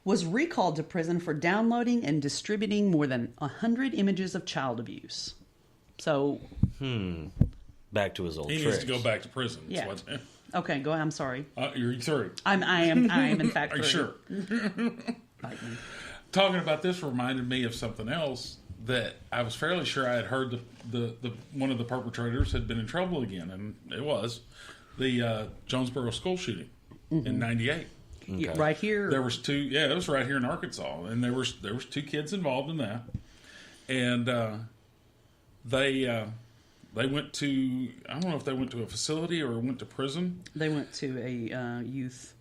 was recalled to prison for downloading and distributing more than 100 images of child abuse. So... Back to his old He tricks. needs to go back to prison. Yeah. Okay, go ahead. I'm sorry. You're through. I am in fact Are you sure? Talking about this reminded me of something else that I was fairly sure I had heard the one of the perpetrators had been in trouble again, and it was the Jonesboro school shooting in '98. Okay. Yeah, right here. There was two. Yeah, it was right here in Arkansas, and there was two kids involved in that, and they went to, I don't know if they went to a facility or went to prison. They went to a youth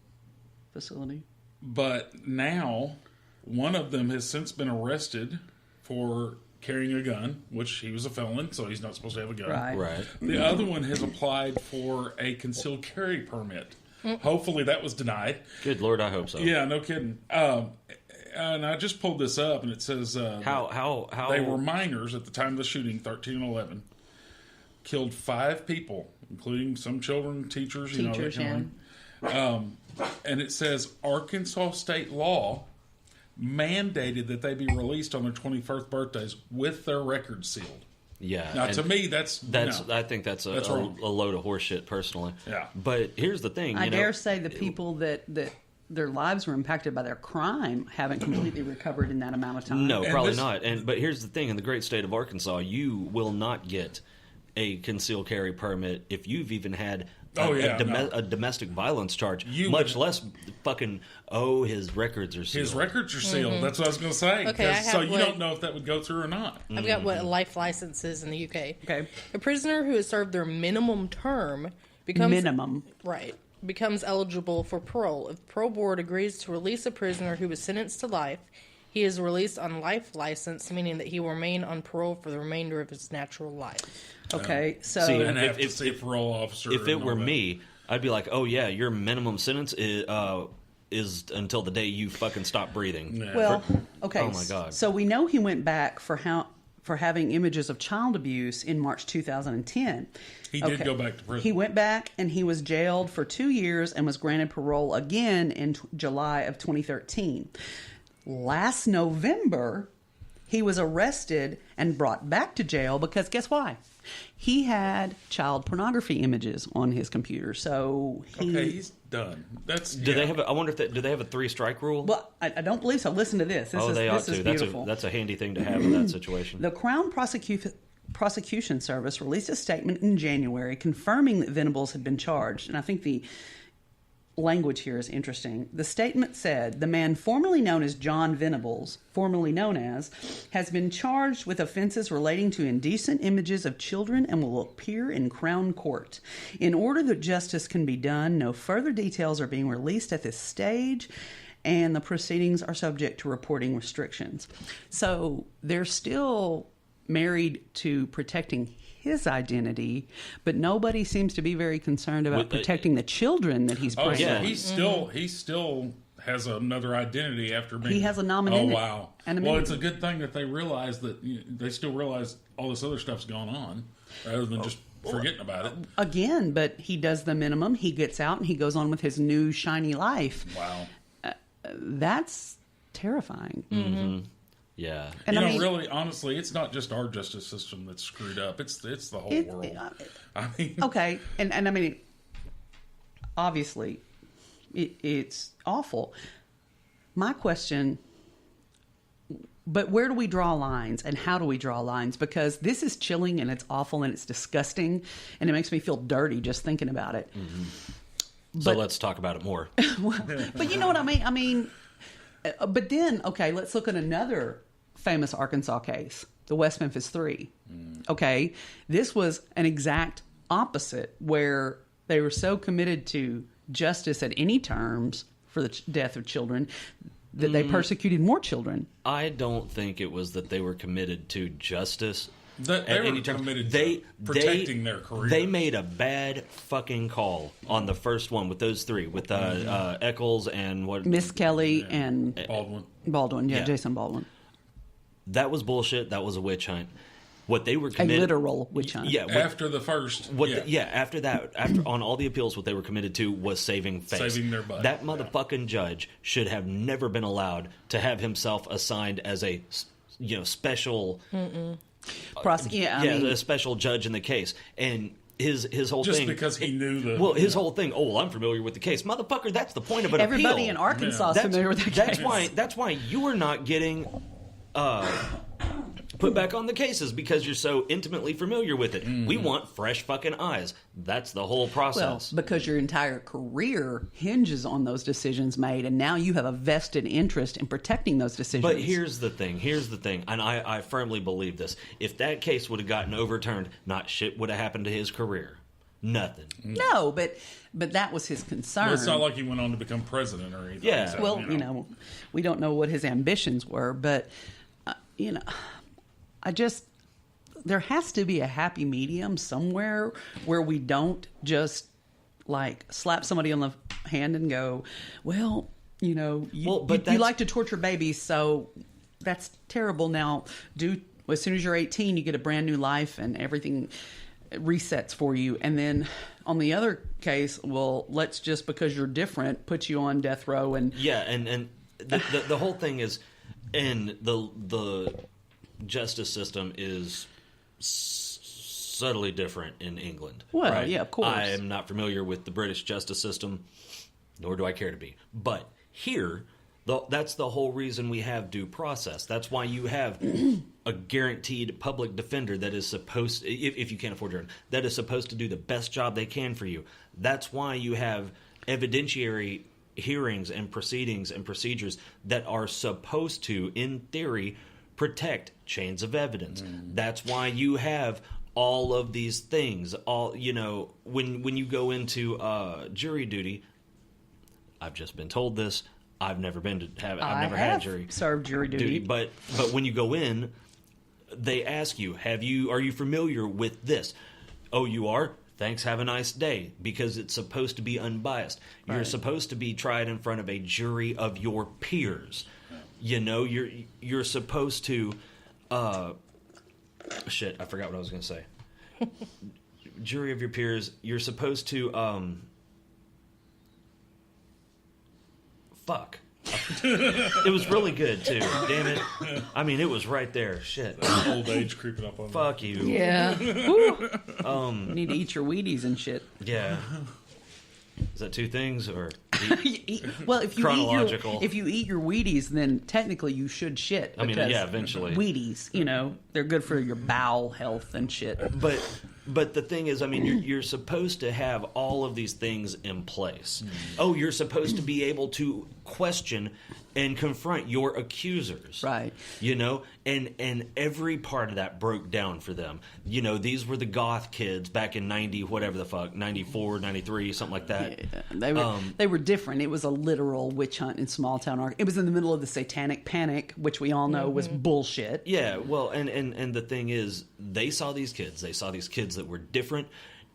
facility. But now, one of them has since been arrested for carrying a gun, which he was a felon, so he's not supposed to have a gun. Right. The other one has applied for a concealed carry permit. Hopefully that was denied. Good Lord, I hope so. Yeah, no kidding. And I just pulled this up, and it says How they were minors at the time of the shooting, 13 and 11. Killed 5 people, including some children, teachers, that kind of thing. And it says Arkansas state law mandated that they be released on their 21st birthdays with their records sealed. Yeah. Now, to me, that's I think that's a load of horseshit, personally. Yeah. But here's the thing. I dare say the people that their lives were impacted by their crime haven't completely recovered in that amount of time. No, probably not. But here's the thing: in the great state of Arkansas, you will not get a concealed carry permit if you've even had a domestic violence charge, much less fucking, his records are sealed. His records are sealed. That's what I was going to say. Okay, so you don't know if that would go through or not. I've got what a life license is in the UK. Okay. A prisoner who has served their minimum term becomes eligible for parole. If the parole board agrees to release a prisoner who was sentenced to life, he is released on life license, meaning that he will remain on parole for the remainder of his natural life. Okay, so... See, and have to see a parole officer. If it were me, I'd be like, oh yeah, your minimum sentence is until the day you fucking stop breathing. Yeah. Well, okay. Oh my God. So we know he went back for having images of child abuse in March 2010. He did go back to prison. He went back and he was jailed for 2 years and was granted parole again in July of 2013. Last November, he was arrested and brought back to jail because guess why? He had child pornography images on his computer. So he's done. Do they have? I wonder if do they have a 3-strike rule? Well, I don't believe so. Listen to this. They ought to. Is beautiful. That's a handy thing to have in that situation. The Crown Prosecution Service released a statement in January confirming that Venables had been charged, and I think the language here is interesting. The statement said, the man formerly known as John Venables, has been charged with offenses relating to indecent images of children and will appear in Crown Court. In order that justice can be done, no further details are being released at this stage, and the proceedings are subject to reporting restrictions. So they're still married to protecting his identity, but nobody seems to be very concerned about protecting the children that he's bringing. Yeah, he still has another identity after being. He has a nominee. Oh wow! Well, it's a good thing that they realize that they still realize all this other stuff's going on, rather than just forgetting about it. Again, but he does the minimum. He gets out and he goes on with his new shiny life. Wow, that's terrifying. Mm-hmm. Yeah, and really, honestly, it's not just our justice system that's screwed up. It's the whole world. I mean, okay, and I mean, obviously, it's awful. My question, but where do we draw lines, and how do we draw lines? Because this is chilling, and it's awful, and it's disgusting, and it makes me feel dirty just thinking about it. Mm-hmm. So let's talk about it more. But you know what I mean? I mean. But then, okay, let's look at another famous Arkansas case, the West Memphis 3. Okay, this was an exact opposite, where they were so committed to justice at any terms for the death of children that they persecuted more children. I don't think it was that they were committed to justice. They were committed to protecting their career. They made a bad fucking call on the first one with those 3, with Eccles and what Miss Kelly and Baldwin, Jason Baldwin. That was bullshit. That was a witch hunt. What they were committed, a literal witch hunt. Yeah, after the first. After that, after on all the appeals, what they were committed to was saving face. Saving their butt. That motherfucking judge should have never been allowed to have himself assigned as a special. A special judge in the case, and his whole just thing because he knew his whole thing. Oh, well, I'm familiar with the case, motherfucker. That's the point of an Everybody appeal. in Arkansas is familiar with the case. That's why you are not getting put back on the cases, because you're so intimately familiar with it. We want fresh fucking eyes. That's the whole process. Well, because your entire career hinges on those decisions made, and now you have a vested interest in protecting those decisions. But here's the thing, and I firmly believe this. If that case would have gotten overturned, not shit would have happened to his career. Nothing. No, but that was his concern. Well, it's not like he went on to become president or anything. Yeah. So, well, we don't know what his ambitions were, but, there has to be a happy medium somewhere where we don't just like slap somebody on the hand and go, well, you like to torture babies, so that's terrible. Now, as soon as you're 18, you get a brand new life and everything resets for you. And then on the other case, well, let's just, because you're different, put you on death row. And the whole thing is, and the justice system is subtly different in England. Well, right? yeah, of course. I am not familiar with the British justice system, nor do I care to be. But here, that's the whole reason we have due process. That's why you have a guaranteed public defender that is supposed, if you can't afford your own, that is supposed to do the best job they can for you. That's why you have evidentiary hearings and proceedings and procedures that are supposed to, in theory, protect chains of evidence. That's why you have all of these things. When you go into jury duty, I've just been told this. I've never had jury served jury duty. But when you go in, they ask you, are you familiar with this? Oh, you are? Thanks, have a nice day, because it's supposed to be unbiased. Right. You're supposed to be tried in front of a jury of your peers. You're supposed to shit, I forgot what I was going to say. Jury of your peers, you're supposed to fuck. It was really good too. Damn it. I mean, it was right there. Shit. Old age creeping up on fuck you. Yeah. You need to eat your Wheaties and shit. Yeah. Is that two things or well, if you chronological? If you eat your Wheaties, then technically you should shit. I mean, yeah, eventually. Wheaties, they're good for your bowel health and shit. But the thing is, I mean, you're supposed to have all of these things in place. Oh, you're supposed to be able to question and confront your accusers. Right. And every part of that broke down for them. These were the goth kids back in 94, 93, something like that. Yeah, they were different. It was a literal witch hunt in small town Arkansas. It was in the middle of the Satanic Panic, which we all know was bullshit. Yeah, well, and the thing is, they saw these kids that were different.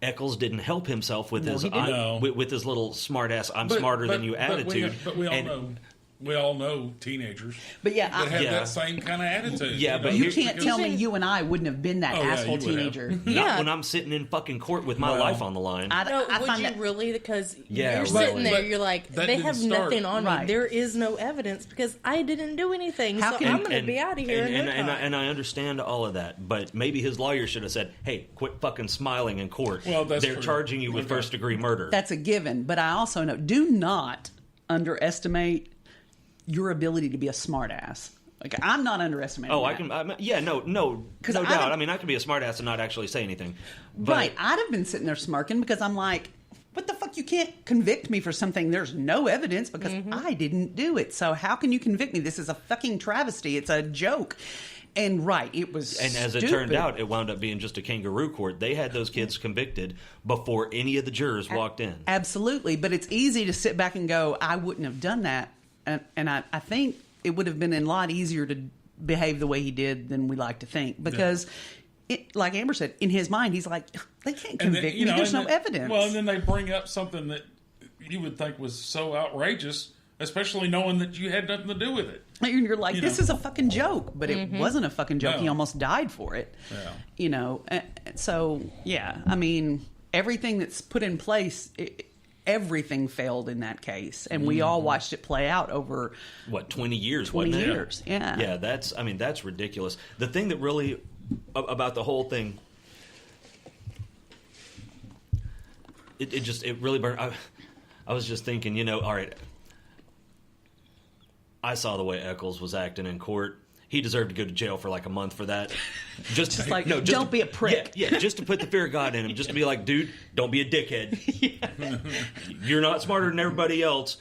Eccles didn't help himself with his little smart ass I'm smarter than you attitude. But we all know teenagers that have that same kind of attitude. Yeah, but you can't tell me you and I wouldn't have been that asshole teenager. Not when I'm sitting in fucking court with my life on the line. Would you really? Because you're really. sitting there, you're like, they have nothing on me. There is no evidence because I didn't do anything. I'm going to be out of here. And I understand all of that, but maybe his lawyer should have said, "Hey, quit fucking smiling in court. Well, they're charging you with first-degree murder." That's a given. But I also know, do not underestimate your ability to be a smartass. Like, I'm not underestimating. Oh, that. no doubt. I mean, I could be a smartass and not actually say anything. But, right, I'd have been sitting there smirking because I'm like, what the fuck? You can't convict me for something. There's no evidence because I didn't do it. So how can you convict me? This is a fucking travesty. It's a joke. And right, it was And as it turned out, it wound up being just a kangaroo court. They had those kids convicted before any of the jurors walked in. Absolutely. But it's easy to sit back and go, I wouldn't have done that. And I think it would have been a lot easier to behave the way he did than we like to think. Because, like Amber said, in his mind, he's like, they can't convict me. There's no evidence. Well, and then they bring up something that you would think was so outrageous. especially knowing that you had nothing to do with it. And you're like, this is a fucking joke, but it wasn't a fucking joke. No. He almost died for it. Yeah. So yeah, I mean, everything that's put in place. Everything failed in that case, and we all watched it play out over 20 years. 20 years, yeah. Yeah, that's ridiculous. The thing that really about the whole thing, it really burned. I was just thinking, all right. I saw the way Eccles was acting in court. He deserved to go to jail for like a month for that. Don't be a prick. Yeah, just to put the fear of God in him. Just to be like, dude, don't be a dickhead. You're not smarter than everybody else.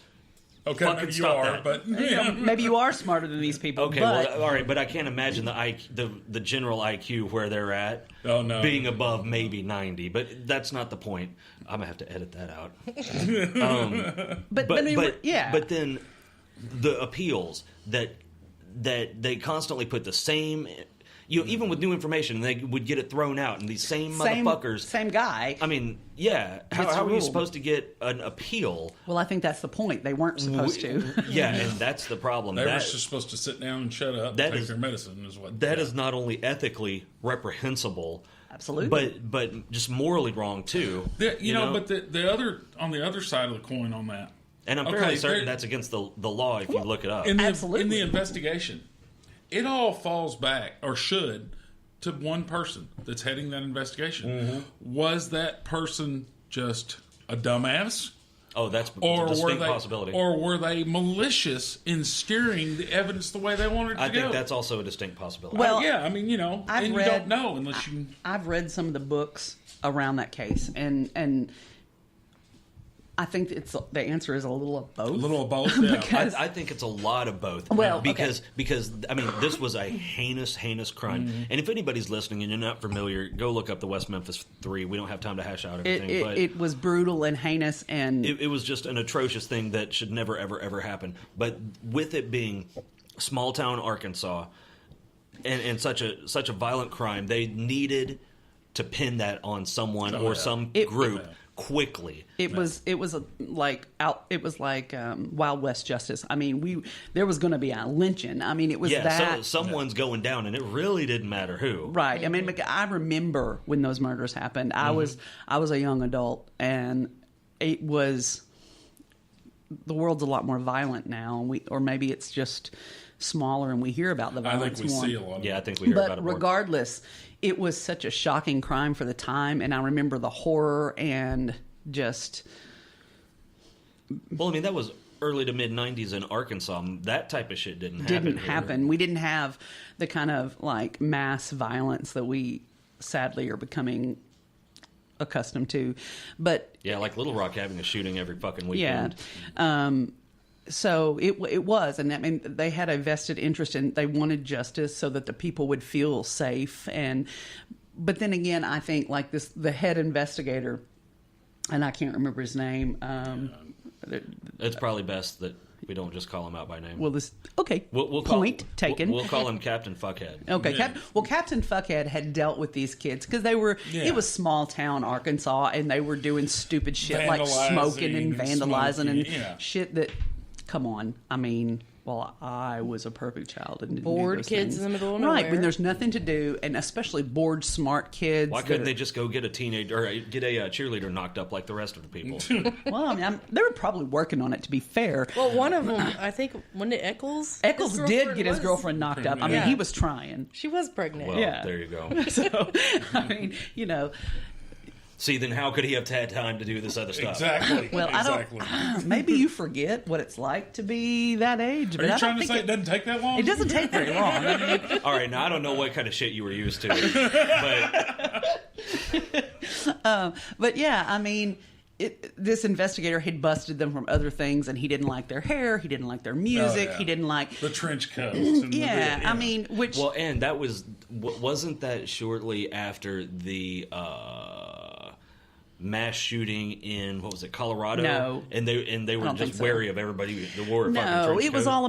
Okay, maybe you are, but maybe you are smarter than these people. Okay, well, all right, but I can't imagine the general IQ where they're at being above maybe 90. But that's not the point. I'm gonna have to edit that out. But then the appeals that they constantly put the same, even with new information, they would get it thrown out, and these same motherfuckers, same guy. I mean, yeah. How are you supposed to get an appeal? Well, I think that's the point. They weren't supposed to. Yeah, and that's the problem. They were just supposed to sit down and shut up and take their medicine. That is not only ethically reprehensible, absolutely, but just morally wrong too. But the other on the other side of the coin on that. And I'm fairly certain that's against the law if you look it up. Absolutely. In the investigation, it all falls back, or should, to one person that's heading that investigation. Mm-hmm. Was that person just a dumbass? Oh, that's a distinct possibility. Or were they malicious in steering the evidence the way they wanted to go? I think that's also a distinct possibility. Well, yeah, I mean, you don't know unless you... I've read some of the books around that case, and I think the answer is a little of both. A little of both, yeah. I think it's a lot of both. Well, because I mean, this was a heinous crime. Mm-hmm. And if anybody's listening and you're not familiar, go look up the West Memphis 3. We don't have time to hash out everything. But it was brutal and heinous, and it was just an atrocious thing that should never, ever, ever happen. But with it being small town Arkansas and such a violent crime, they needed to pin that on someone or some group. Yeah. Quickly, it was like Wild West justice. I mean, there was going to be a lynching. I mean, it was that someone's going down, and it really didn't matter who. Right. I mean, I remember when those murders happened. I was a young adult, and it was the world's a lot more violent now. Or maybe it's just smaller, and we hear about the violence more. I think we see a lot of it. Yeah, I think we hear about it more. But regardless, it was such a shocking crime for the time, and I remember the horror and just... Well, I mean, that was early to mid-'90s in Arkansas. That type of shit didn't happen. We didn't have the kind of, like, mass violence that we, sadly, are becoming accustomed to. But... Yeah, like Little Rock having a shooting every fucking weekend. Yeah. So it was, and I mean, they had a vested interest in, they wanted justice so that the people would feel safe. But then again, I think like the head investigator, and I can't remember his name. It's probably best that we don't just call him out by name. Well, we'll point taken. We'll call him Captain Fuckhead. Okay, yeah. Captain Fuckhead had dealt with these kids because it was small town Arkansas, and they were doing stupid shit like smoking and vandalizing and shit that. Come on. I mean, I was a perfect child and didn't bored do those kids things. In the middle of nowhere. Right, when there's nothing to do, and especially bored, smart kids. Why couldn't they just go get a teenager or get a cheerleader knocked up like the rest of the people? Well, I mean, they were probably working on it, to be fair. Well, one of them, I think, when did Eccles? Eccles did get his girlfriend knocked up. I mean, he was trying. She was pregnant. Well, there you go. So, I mean, See, then how could he have had time to do this other stuff? Exactly. Well, exactly. Maybe you forget what it's like to be that age. Are you trying to say it doesn't take that long? It doesn't take very long. All right, now I don't know what kind of shit you were used to, but yeah, I mean, this investigator had busted them from other things, and he didn't like their hair, he didn't like their music, he didn't like the trench coats. And I mean, and that wasn't that shortly after the mass shooting in Colorado? No, and they were just wary of everybody that wore fucking trench coat. It was all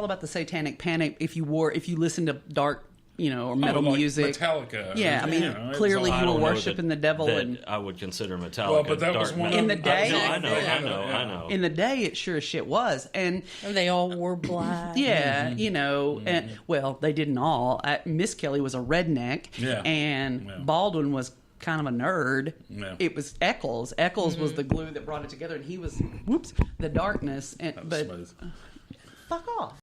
about the satanic panic. If you listened to dark or metal music. Metallica. Yeah, I mean, clearly you were worshiping the devil. And I would consider Metallica. Well, but that was one in the day. I know. In the day, it sure as shit was, and they all wore black. Yeah, and well, they didn't all. Miss Kelly was a redneck, and Baldwin was kind of a nerd. Yeah. It was Eccles. Eccles was the glue that brought it together, and he was the darkness. But fuck off.